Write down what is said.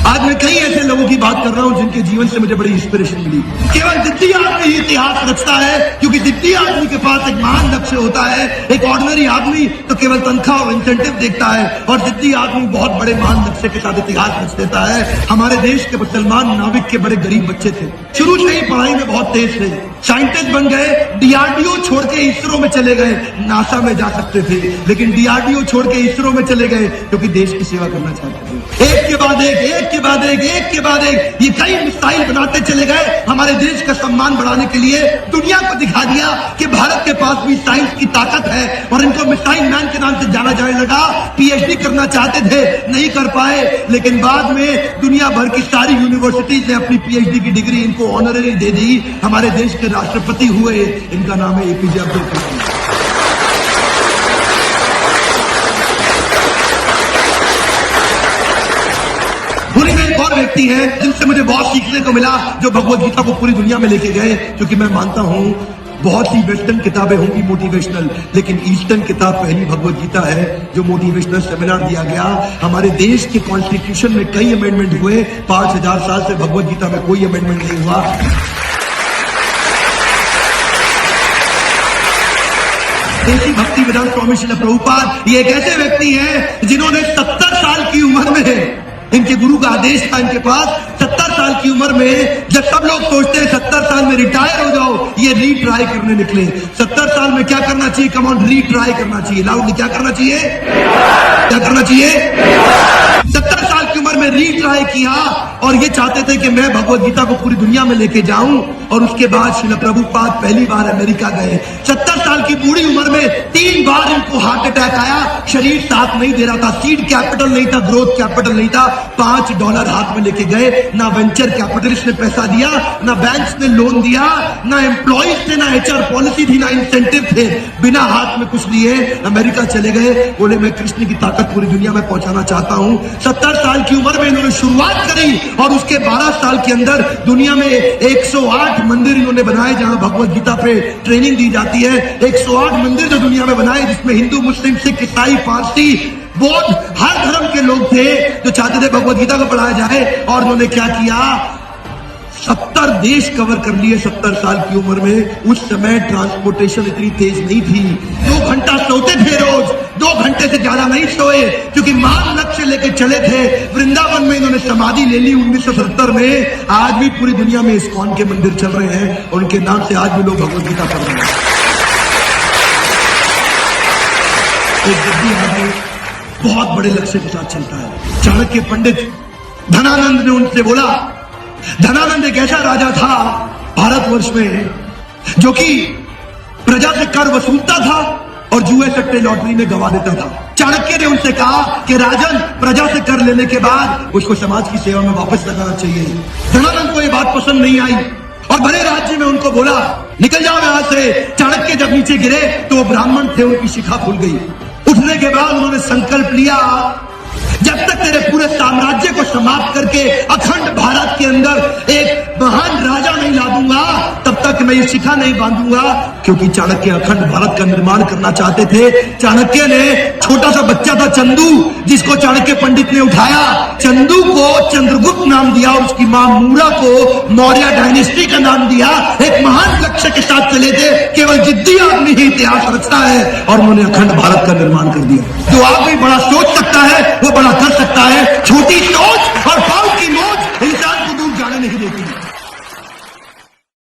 आज मैं कई ऐसे लोगों की बात कर रहा हूं जिनके जीवन से मुझे बड़ी इंस्पिरेशन मिली। केवल जिद्दी आदमी ही इतिहास रचता है, क्योंकि जिद्दी आदमी के पास एक महान लक्ष्य होता है। एक ऑर्डिनरी आदमी तो केवल तनख्वाह और इंसेंटिव देखता है, और जिद्दी आदमी बहुत बड़े महान लक्ष्य के साथ इतिहास रच देता है। हमारे देश के मुसलमान नाविक के बड़े गरीब बच्चे थे, शुरू से ही पढ़ाई में बहुत तेज थे, साइंटिस्ट बन गए, डीआरडीओ छोड़ के इसरो में चले गए। नासा में जा सकते थे, लेकिन डीआरडीओ छोड़ के इसरो में चले गए क्योंकि देश की सेवा करना चाहते थे। एक के बाद एक, एक के बाद एक, एक के बाद एक ये कई मिसाइल बनाते चले गए। हमारे देश का सम्मान बढ़ाने के लिए दुनिया को दिखा दिया कि भारत के पास भी साइंस की ताकत है, और इनको मिसाइल मैन के नाम से जाना जाने लगा। पीएचडी करना चाहते थे, नहीं कर पाए, लेकिन बाद में दुनिया भर की सारी यूनिवर्सिटीज ने अपनी पीएचडी की डिग्री इनको ऑनररी दे दी। हमारे देश के राष्ट्रपति हुए, इनका नाम है एपीजे अब्दुल कलाम। पूरी में एक और व्यक्ति है जिनसे मुझे बहुत सीखने को मिला, जो भगवत गीता को पूरी दुनिया में लेके गए। क्योंकि मैं मानता हूं बहुत सी वेस्टर्न किताबें होंगी मोटिवेशनल, लेकिन ईस्टर्न किताब पहली भगवत गीता है जो मोटिवेशनल सेमिनार दिया गया। हमारे देश के कॉन्स्टिट्यूशन में कई अमेंडमेंट हुए, 5000 साल से भगवत गीता में कोई अमेंडमेंट नहीं हुआ। देशी भक्ति वेदांत स्वामी श्रील प्रभुपाद ये एक ऐसे व्यक्ति हैं जिन्होंने 70 साल की उम्र में, इनके गुरु का आदेश था इनके पास, 70 साल की उम्र में, जब सब लोग सोचते हैं 70 साल में रिटायर हो जाओ, ये रीट्राई करने निकले। 70 साल में क्या करना चाहिए? कम ऑन, रीट्राई करना चाहिए। लाउडली क्या करना चाहिए? क्या करना चाहिए? 70 साल की उम्र में रीट्राई किया, और ये चाहते थे कि मैं भगवत गीता को पूरी दुनिया में लेके जाऊं। और उसके बाद श्रील प्रभुपाद पहली बार अमेरिका गए। 70 साल की बूढ़ी उम्र में 3 बार इनको हार्ट अटैक आया, शरीर साथ नहीं दे रहा था, सीड कैपिटल नहीं था, ग्रोथ कैपिटल नहीं था। $5 हाथ में लेके गए, ना वेंचर कैपिटलिस्ट ने पैसा दिया, ना बैंक्स ने लोन दिया, ना एम्प्लॉइज थे, ना एचआर पॉलिसी थी, ना इंसेंटिव थे। बिना हाथ में कुछ लिए अमेरिका चले गए, बोले मैं कृष्ण की ताकत पूरी दुनिया में पहुंचाना चाहता हूं। 70 साल की उम्र में इन्होंने शुरुआत करी, और उसके 12 साल के अंदर दुनिया में 108 मंदिर इन्होंने बनाए जहां भगवत गीता पे ट्रेनिंग दी जाती है। 108 मंदिर जो दुनिया में बनाए, जिसमें हिंदू, मुस्लिम, सिख, ईसाई, पारसी, बौद्ध, हर धर्म के लोग थे जो चाहते थे भगवत गीता को पढ़ाया जाए। और उन्होंने क्या किया? 70 देश कवर कर लिए 70 साल की उम्र में। उस समय ट्रांसपोर्टेशन इतनी तेज नहीं थी, 2 घंटा सोते थे रोज, 2 घंटे से ज्यादा नहीं सोए, क्योंकि मान लक्ष्य लेके चले थे। वृंदावन में इन्होंने समाधि ले ली 1970 में। आज भी पूरी दुनिया में इस्कॉन के मंदिर चल रहे हैं, और उनके नाम से आज भी लोग भगवत गीता पढ़ रहे हैं। एक जिद्दी आदमी बहुत बड़े लक्ष्य के साथ चलता है। चाणक्य पंडित धनानंद ने उनसे बोला, धनानंद एक ऐसा राजा था भारतवर्ष में जो कि प्रजा से कर वसूलता था और जुए सट्टे लॉटरी में गवा देता था। चाणक्य ने उनसे कहा कि राजन, प्रजा से कर लेने के बाद उसको समाज की सेवा में वापस लगाना चाहिए। धनानंद को ये बात पसंद नहीं आई, और भले राज्य में उनको बोला निकल जाओ यहां से। चाणक्य जब नीचे गिरे तो वो ब्राह्मण थे, उनकी शिखा खुल गई। उठने के बाद उन्होंने संकल्प लिया, जब तक तेरे पूरे साम्राज्य को समाप्त करके अखंड भारत के अंदर एक महान राजा नहीं ला दूंगा, तब तक मैं ये शिखा नहीं बांधूंगा। क्योंकि चाणक्य अखंड भारत का निर्माण करना चाहते थे। चाणक्य ने छोटा सा बच्चा था चंदू, जिसको चाणक्य पंडित ने उठाया, चंदू को चंद्रगुप्त नाम दिया, और उसकी मां मूरा को मौर्य डायनेस्टी का नाम दिया। एक महान लक्ष्य के साथ चले थे। केवल जिद्दी आदमी ही इतिहास रचता है, और उन्होंने अखंड भारत का निर्माण कर दिया। जो आदमी बड़ा सोच सकता है वो बड़ा कर सकता है, छोटी सोच